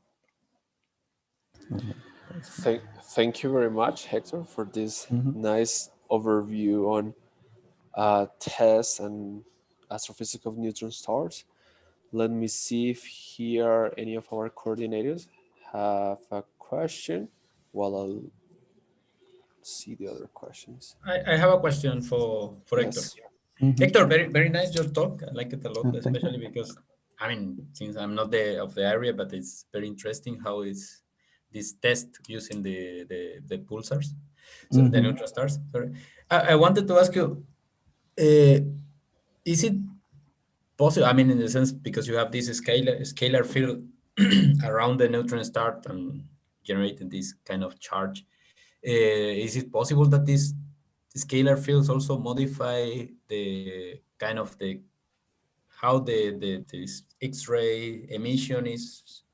Thank you very much, Hector, for this nice overview on tests and astrophysics of neutron stars. Let me see if here any of our coordinators have a question while I'll see the other questions. I have a question for Yes. Hector. Hector, very nice your talk. I like it a lot, especially because, I mean, since I'm not of the area, but it's very interesting how is this test using the pulsars, so the neutron stars. Sorry, I wanted to ask you, is it possible? I mean, in the sense because you have this scalar field around the neutron star and generating this kind of charge. Is it possible that these scalar fields also modify the kind of how this X-ray emission is?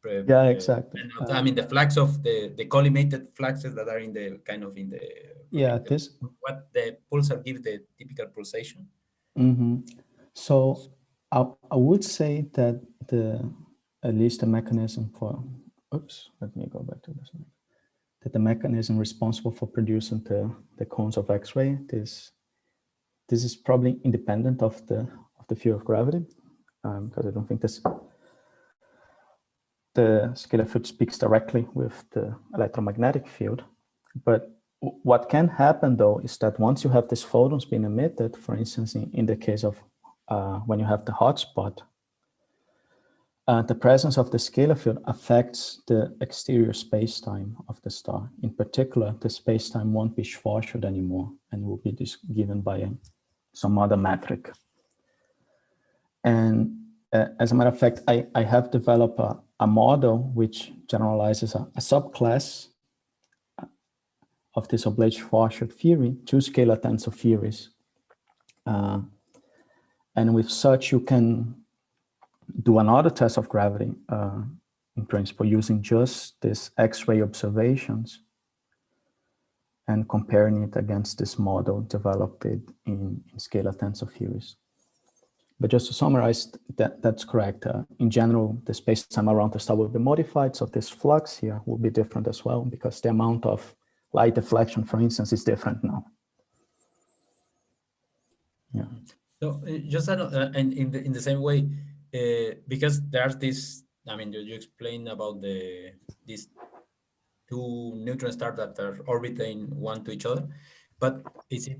Yeah, exactly. I mean, the flux of the collimated fluxes that are in the kind of in the what the pulsar gives the typical pulsation. So I would say that at least the mechanism for let me go back to this one. That the mechanism responsible for producing the cones of X-ray, this is probably independent of the field of gravity, because I don't think the scalar field speaks directly with the electromagnetic field. But what can happen though is that once you have these photons being emitted, for instance, in the case of when you have the hotspot, the presence of the scalar field affects the exterior space-time of the star. In particular, the space-time won't be Schwarzschild anymore and will be given by some other metric. And as a matter of fact, I have developed a model which generalizes a subclass of this oblate Schwarzschild theory to scalar-tensor theories. And with such, you can do another test of gravity in principle, using just this X-ray observations and comparing it against this model developed in scalar-tensor theories. But just to summarize, that's correct. In general, the space-time around the star will be modified, so this flux here will be different as well, because the amount of light deflection, for instance, is different now. Yeah. So just in the same way, because there's this, I mean, you explained about these two neutron stars that are orbiting one to each other, but is it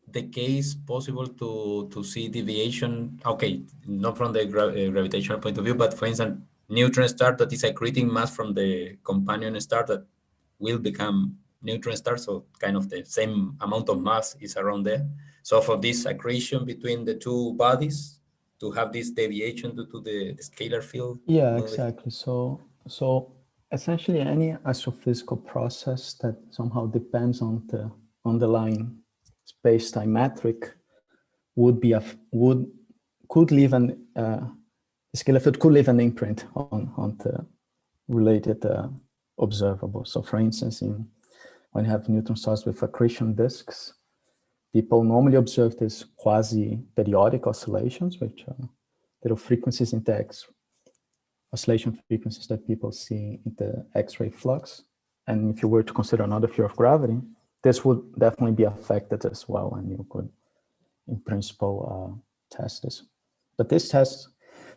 the case possible to see deviation? Okay, not from the gravitational point of view, but for instance, neutron star that is accreting mass from the companion star that will become neutron star, so kind of the same amount of mass is around there. So for this accretion between the two bodies, to have this deviation due to the scalar field. Yeah, exactly. So essentially any astrophysical process that somehow depends on the underlying space-time metric could leave an the scalar field could leave an imprint on the related observable. So for instance, when you have neutron stars with accretion disks, people normally observe these quasi-periodic oscillations, which are little frequencies in the oscillation frequencies that people see in the X-ray flux. And if you were to consider another theory of gravity, this would definitely be affected as well, and you could, in principle, test this. But these tests,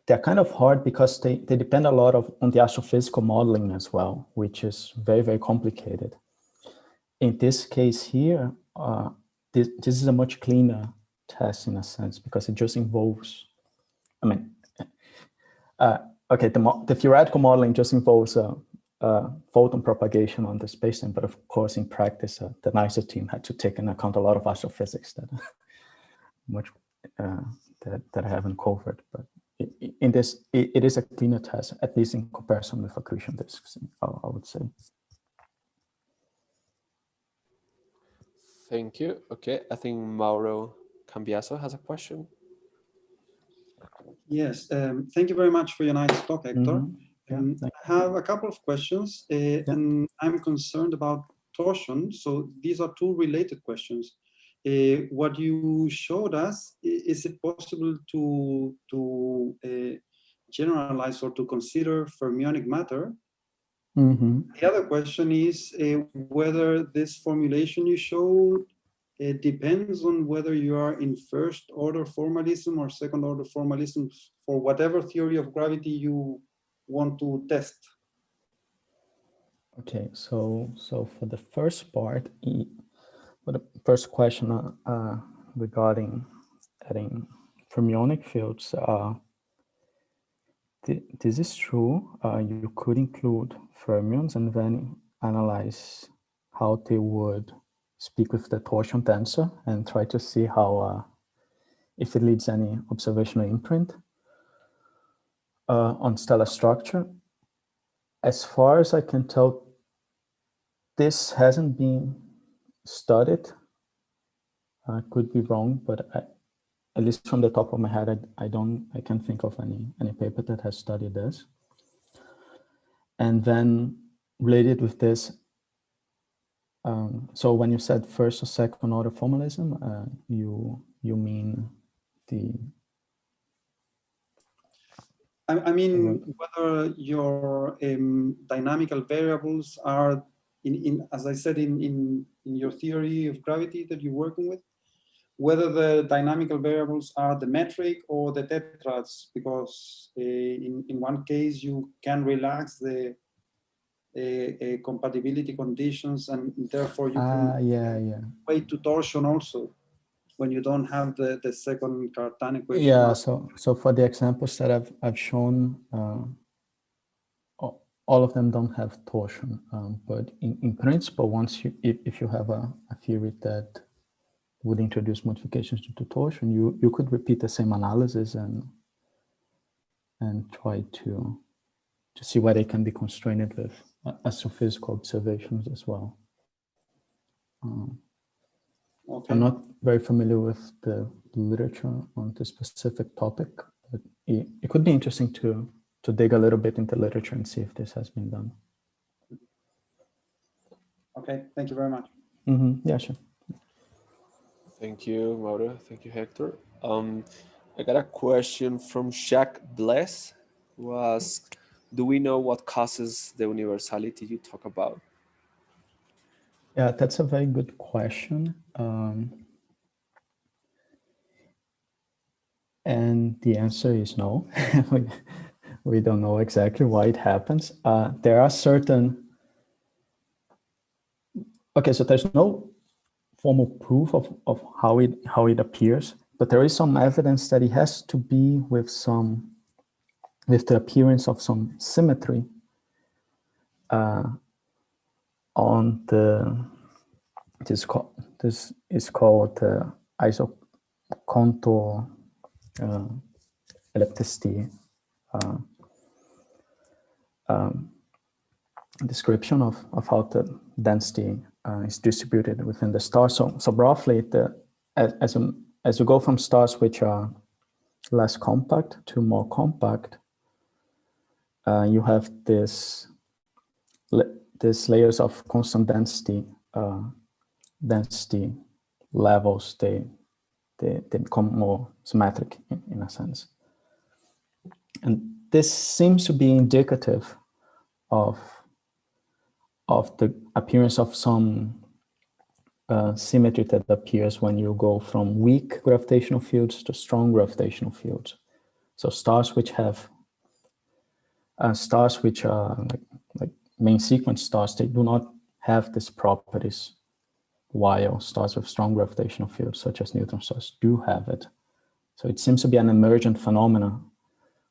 they're kind of hard because they depend a lot on the astrophysical modeling as well, which is very, very complicated. In this case here, this is a much cleaner test in a sense, because it just involves, I mean, okay, the theoretical modeling just involves photon propagation on the spacetime, but of course, in practice, the NICER team had to take into account a lot of astrophysics that that I haven't covered. But in this, it is a cleaner test, at least in comparison with accretion disks, I would say. Thank you. Okay, I think Mauro Cambiaso has a question. Yes, thank you very much for your nice talk, Hector. I have a couple of questions, and I'm concerned about torsion. So these are two related questions. What you showed us, is it possible to generalize or to consider fermionic matter? The other question is whether this formulation you showed depends on whether you are in first order formalism or second order formalism for whatever theory of gravity you want to test. Okay, so for the first part, for the first question regarding adding fermionic fields, this is true. You could include fermions and then analyze how they would speak with the torsion tensor and try to see how, if it leads any observational imprint on stellar structure. As far as I can tell, this hasn't been studied. I could be wrong, but at least from the top of my head, I can't think of any paper that has studied this. And then related with this, so when you said first or second order formalism, you mean the? I mean whether your dynamical variables are as I said in your theory of gravity that you're working with, whether the dynamical variables are the metric or the tetrads, because in one case you can relax the compatibility conditions, and therefore you can wait to torsion also when you don't have the second Cartan equation. Yeah, so for the examples that I've shown, all of them don't have torsion, but in principle, if you have a theory that would introduce modifications to torsion, you could repeat the same analysis and try to see whether it can be constrained with astrophysical observations as well. Okay. I'm not very familiar with the literature on this specific topic, but it could be interesting to dig a little bit into literature and see if this has been done. Okay, thank you very much. Yeah, sure. Thank you, Mauro. Thank you, Hector. I got a question from Shaq Bless, who asks, do we know what causes the universality you talk about? Yeah, that's a very good question. And the answer is no. We don't know exactly why it happens. There are certain... Okay, so there's no formal proof of how it appears, but there is some evidence that it has to be with the appearance of some symmetry on this is called isocontour ellipticity description of how the density is distributed within the star. So roughly, as you go from stars which are less compact to more compact, you have these layers of constant density levels. They become more symmetric in a sense, and this seems to be indicative of the appearance of some symmetry that appears when you go from weak gravitational fields to strong gravitational fields. So stars which have which are like main sequence stars, they do not have these properties, while stars with strong gravitational fields, such as neutron stars, do have it. So it seems to be an emergent phenomena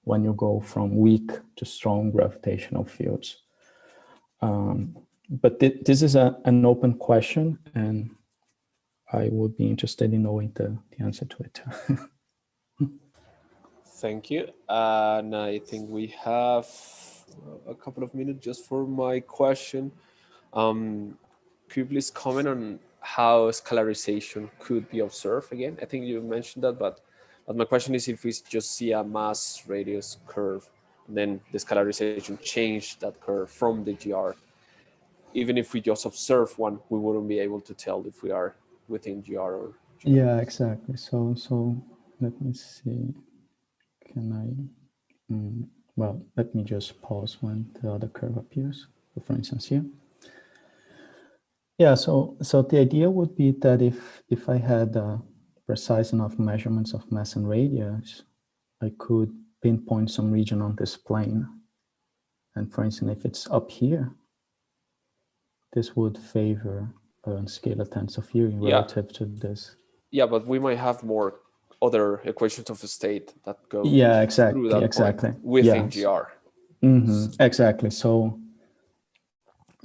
when you go from weak to strong gravitational fields. But this is an open question, and I would be interested in knowing the answer to it. Thank you. And I think we have a couple of minutes just for my question. Could you please comment on how scalarization could be observed again? I think you mentioned that, but my question is if we just see a mass radius curve, and then the scalarization change that curve from the GR. Even if we just observe one, we wouldn't be able to tell if we are within GR or GR. Yeah, exactly. So let me see. Can I? Well, let me just pause when the other curve appears. For instance, here. Yeah. So the idea would be that if I had precise enough measurements of mass and radius, I could pinpoint some region on this plane. And for instance, if it's up here, this would favor scalar-tensor theory relative to this. Yeah, but we might have more other equations of state that go through that point within GR. Exactly. So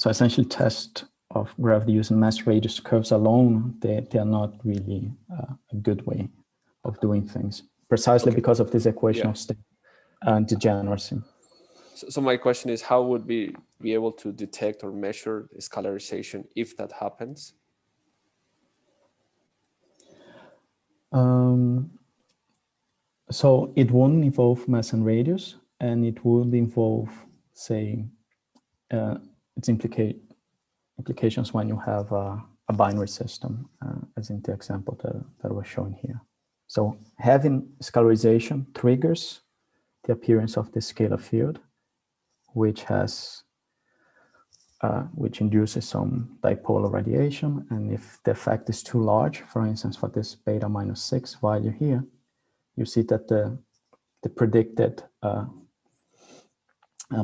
essentially, test of gravity using mass radius curves alone, they are not really a good way of doing things, precisely because of this equation of state and degeneracy. So my question is, how would we be able to detect or measure the scalarization if that happens? So it won't involve mass and radius, and it would involve, say, its implications when you have a binary system, as in the example that was shown here. So having scalarization triggers the appearance of the scalar field, which induces some dipolar radiation. And if the effect is too large, for instance, for this beta -6 value here, you see that the predicted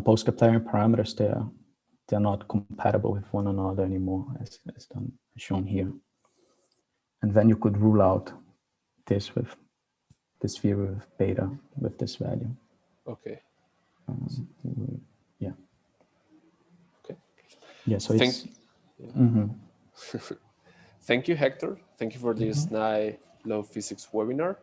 post-Keplerian parameters, they're not compatible with one another anymore, as shown here. And then you could rule out this with this theory of beta with this value. Okay. Yeah. Okay. Yeah. So Thank you, Hector. Thank you for this low physics webinar.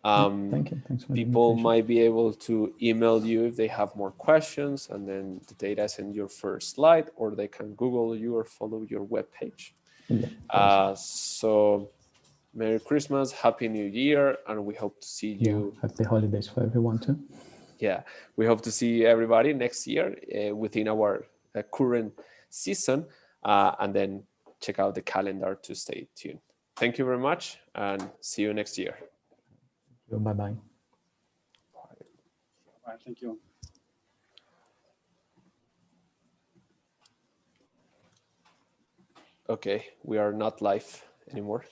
Thank you. Thanks for people might be able to email you if they have more questions, and then the data is in your first slide, or they can Google you or follow your webpage. Yeah, so Merry Christmas, Happy New Year, and we hope to see you. Happy holidays for everyone too. Yeah, we hope to see everybody next year within our current season, and then check out the calendar to stay tuned. Thank you very much, and see you next year. Bye-bye. Bye, thank you. Okay, we are not live anymore.